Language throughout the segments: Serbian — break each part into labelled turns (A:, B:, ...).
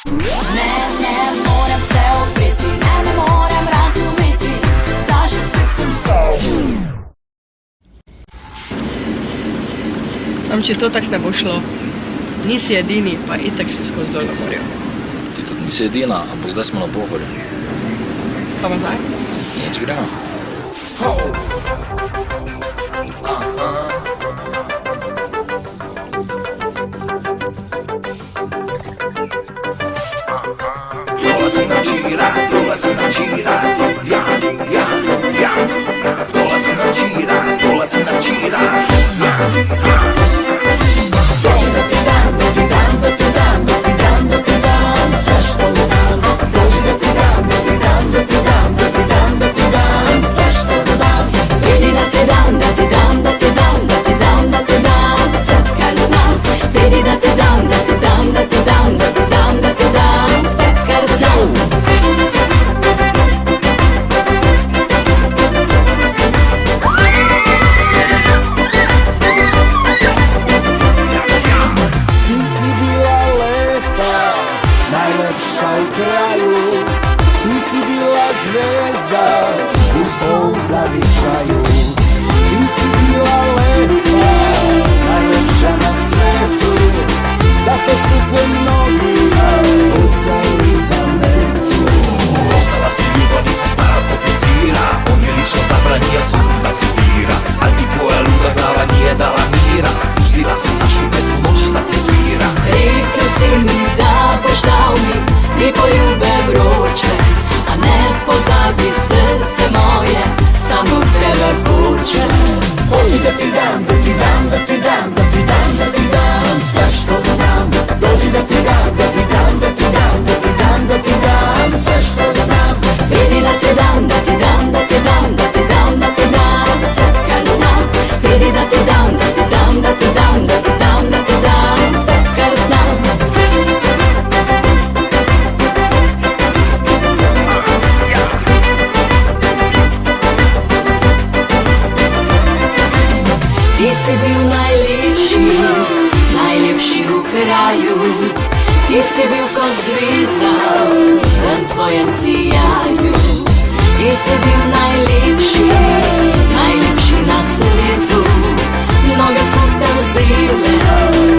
A: Ne moram se opreti, ne moram razumeti, daže srcem stao.
B: Sam, če to tak ne bo šlo, nisi edini, pa itak si skozi dol na morju.
C: Ti tudi nisi edina, ampak zdaj smo na Pohorju.
B: Kaj pa zdaj?
C: Nič, gremo.
D: Dolazi nam Čira, ja, ja, ja. Dolazi nam Čira, ja, ja. Dođi da ti dam, da ti dam, da ti dam, da ti dam, da ti dam sve što znam. Dođi da ti dam, da ti dam, da ti dam, da ti dam, da ti dam sve što znam.
A: Vidi da ti dam, da ti dam, da ti dam, da ti dam, da ti dam sve kar znam. Vidi da ti dam, da ti dam, da ti dam, da ti dam, da ti dam sve kar znam.
D: Najlepša u kraju, ti si bila zvezda u svom zavičaju. Ti si bila lepa, najlepša na svetu, zato su te mnogi uzeli za metu. Ostala si ljubavnica starog oficira, on je lično zabranio svakom da ti dira, al ti tvoja luda glava nije dala mira. Pustila si našu pesmu noćas da ti svira.
A: Rekao si mi da boš dao mi ti poljube vruće, a ne pozabi srce moje, samo tebe kuće.
D: Hoću da ti dam, da ti dam, da ti dam, da ti dam, da ti dam sve što znam. Dođi da ti dam, da ti dam, da ti dam, da ti dam, da ti dam sve što znam.
A: Vidi da ti dam, da ti dam, da ti dam, da ti dam, da ti dam sve kar znam. Vidi da ti dam, da ti dam, da ti dam, da ti dam, da ti dam sve kar znam. Ti si bil najlepši, najlepši v kraju. Ti si bil kot zvezda v vsem svojem sijaju. Ti si bil najlepši, najlepši na svetu. Mnoge so te vzele,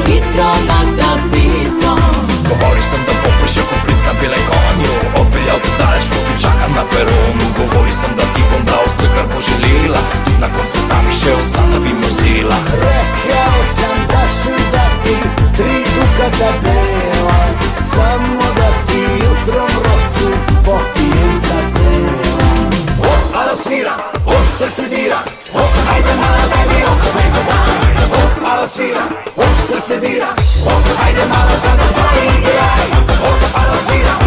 A: hitro na tapeto.
D: Govoril sem, da bo prišel ko princ na belem konju, odpeljal te daleč, poti čakam na peronu. Govoril sem, da ti bom dal vse, kar bo želela, tudi na koncert tam išel sam, da bi me vzela. Rekao sam da ću dati 3 dukata bela, samo da ti jutrom rosu popijem za tela. Hop, a da sviram, hop, srce dira, hop, hajde mala, daj mi osmeh dan. Hop, a da sviram, hop, srce dira, hop, hajde mala, sada zaigraj. Hop, a da sviram,